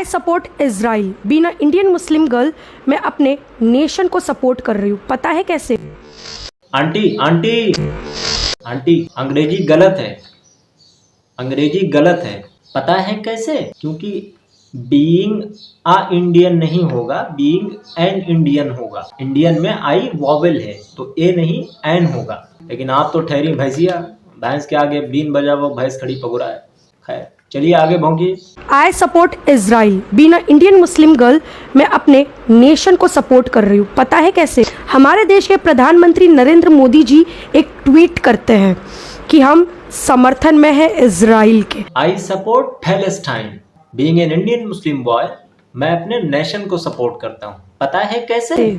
I support Israel. Being a Indian Muslim girl, मैं अपने nation को सपोर्ट कर रही हूँ। पता है कैसे? आंटी आंटी आंटी, अंग्रेजी गलत है, अंग्रेजी गलत है। पता है कैसे? क्योंकि बीइंग आ इंडियन नहीं होगा, बीइंग एन इंडियन होगा। इंडियन में आई वॉवेल है तो ए नहीं एन होगा। लेकिन आप तो ठहरी भैंसिया, भैंस के आगे बीन बजा वो भैंस खड़ी पगुरा है। खैर चलिए आगे भौंकिए। I support Israel. Being a Indian Muslim girl, मैं अपने नेशन को सपोर्ट कर रही हूँ। पता है कैसे? हमारे देश के प्रधानमंत्री नरेंद्र मोदी जी एक ट्वीट करते हैं कि हम समर्थन में है इजराइल के। I support Palestine. Being an Indian Muslim boy, मैं अपने नेशन को सपोर्ट करता हूँ। पता है कैसे?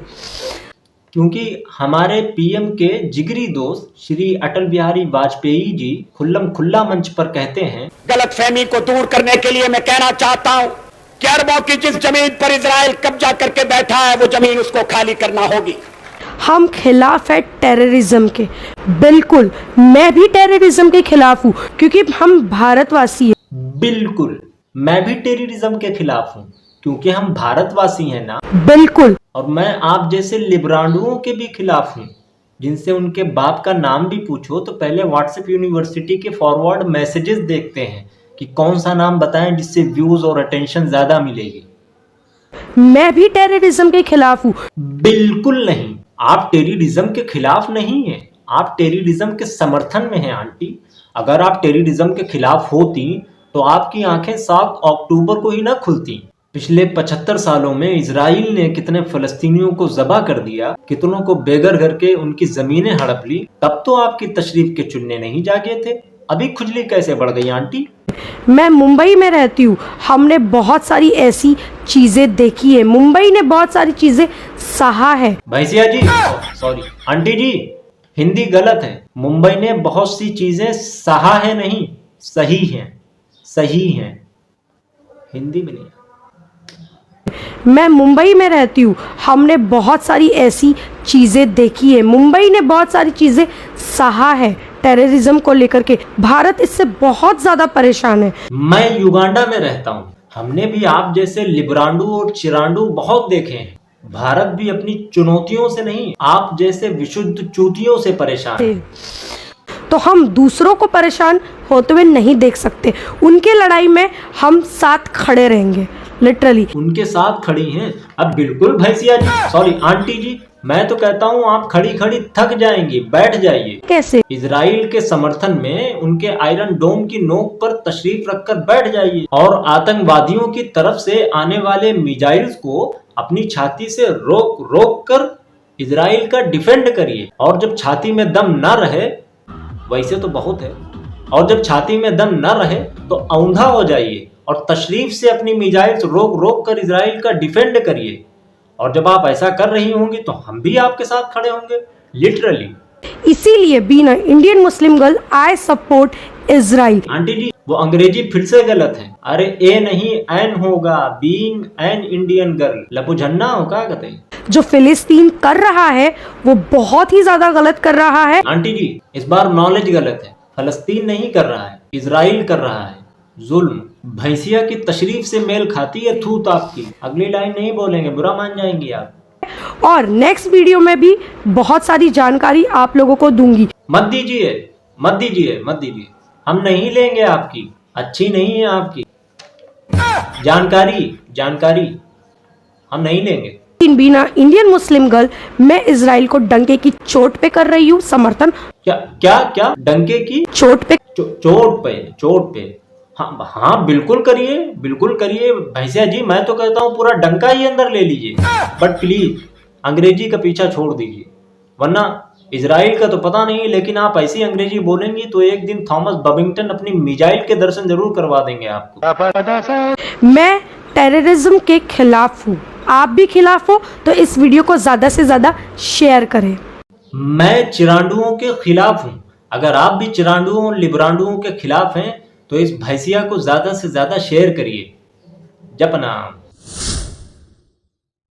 क्योंकि हमारे पीएम के जिगरी दोस्त श्री अटल बिहारी वाजपेयी जी खुल्लम खुल्ला मंच पर कहते हैं, गलतफहमी को दूर करने के लिए मैं कहना चाहता हूं कि अरबों की जिस जमीन पर इजराइल कब्जा करके बैठा है वो जमीन उसको खाली करना होगी। हम खिलाफ है टेररिज्म के। बिल्कुल, मैं भी टेररिज्म के खिलाफ हूँ क्योंकि हम भारतवासी हैं। बिल्कुल, मैं भी टेररिज्म के खिलाफ हूँ क्योंकि हम भारतवासी हैं ना। बिल्कुल। और मैं आप जैसे लिबरांडुओं के भी खिलाफ हूँ जिनसे उनके बाप का नाम भी पूछो तो पहले व्हाट्सएप यूनिवर्सिटी के फॉरवर्ड मैसेजेस देखते हैं कि कौन सा नाम बताएं जिससे व्यूज और अटेंशन ज्यादा मिलेगी। मैं भी टेररिज्म के खिलाफ हूँ। बिल्कुल नहीं, आप टेररिज्म के खिलाफ नहीं हैं, आप टेररिज्म के समर्थन में हैं आंटी। अगर आप टेररिज्म के खिलाफ होती तो आपकी आंखें 7 अक्टूबर को ही ना खुलती। पिछले 75 सालों में इजराइल ने कितने फलस्तीनियों को ज़बह कर दिया, कितनों को बेघर करके उनकी जमीनें हड़प ली, तब तो आपकी तशरीफ के चुन्ने नहीं जागे थे। अभी खुजली कैसे बढ़ गई आंटी? मैं मुंबई में रहती हूँ, हमने बहुत सारी ऐसी चीजें देखी है। मुंबई ने बहुत सारी चीजें सहा है। भैंसिया जी, सॉरी आंटी जी, हिंदी गलत है। मुंबई ने बहुत सी चीजें सहा है नहीं, सही है, सही है, हिंदी में नहीं। मैं मुंबई में रहती हूँ, हमने बहुत सारी ऐसी चीजें देखी है। मुंबई ने बहुत सारी चीजें सहा है टेररिज्म को लेकर के। भारत इससे बहुत ज्यादा परेशान है। मैं युगांडा में रहता हूँ, हमने भी आप जैसे लिब्रांडू और चिरांडू बहुत देखे हैं। भारत भी अपनी चुनौतियों से नहीं, आप जैसे विशुद्ध चूतियों से परेशान है। तो हम दूसरों को परेशान होते हुए नहीं देख सकते। उनके लड़ाई में हम साथ खड़े रहेंगे, लिटरली उनके साथ खड़ी हैं। अब बिल्कुल भैंसिया जी, सॉरी आंटी जी, मैं तो कहता हूँ आप खड़ी खड़ी थक जाएंगी, बैठ जाइए। कैसे? इजराइल के समर्थन में उनके आयरन डोम की नोक पर तशरीफ रखकर बैठ जाइए और आतंकवादियों की तरफ से आने वाले मिसाइल्स को अपनी छाती से रोक रोक कर इजराइल का डिफेंड करिए। और जब छाती में दम न रहे, वैसे तो बहुत है, और जब छाती में दम न रहे तो औंधा हो जाइए और तशरीफ से अपनी मिसाइल्स रोक रोक कर इजराइल का डिफेंड करिए। और जब आप ऐसा कर रही होंगी तो हम भी आपके साथ खड़े होंगे, लिटरली। इसीलिए being a Indian Muslim girl, I support Israel. Aunty ji, वो अंग्रेजी फिर से गलत है। अरे ए नहीं एन होगा, बीइंग एन इंडियन गर्ल। लबुझन्ना हो का कहते हैं। जो फिलिस्तीन कर रहा है वो बहुत ही ज्यादा गलत कर रहा है। आंटी जी, इस बार नॉलेज गलत है। फलस्तीन नहीं कर रहा है, इजराइल कर रहा है जुल्म। भैंसिया की तशरीफ से मेल खाती है थूत आपकी। अगली लाइन नहीं बोलेंगे, बुरा मान जाएंगी आप। और नेक्स्ट वीडियो में भी बहुत सारी जानकारी आप लोगों को दूंगी। मत दीजिए, मत दीजिए, मत दीजिए, हम नहीं लेंगे आपकी, अच्छी नहीं है आपकी जानकारी, जानकारी हम नहीं लेंगे। बिना इंडियन मुस्लिम गर्ल, मैं इजराइल को डंके की चोट पे कर रही हूँ समर्थन। क्या क्या क्या? डंके की चोट पे? चोट पे, चोट पे। हाँ हाँ, बिल्कुल करिए, बिल्कुल करिए भैंसिया जी। मैं तो कहता हूँ पूरा डंका ही अंदर ले लीजिए, बट प्लीज अंग्रेजी का पीछा छोड़ दीजिए, वरना इजराइल का तो पता नहीं, लेकिन आप ऐसी अंग्रेजी बोलेंगी तो एक दिन थॉमस बबिंगटन अपनी मिसाइल के दर्शन जरूर करवा देंगे आपको। मैं टेररिज्म के खिलाफ हूँ, आप भी खिलाफ हो तो इस वीडियो को ज्यादा से ज्यादा शेयर करें। मैं चिरांडुओं के खिलाफ हूँ। अगर आप भी चिरांडुओं और लिब्रांडुओं के खिलाफ हैं तो इस भैंसिया को ज्यादा से ज्यादा शेयर करिए। जपनाम।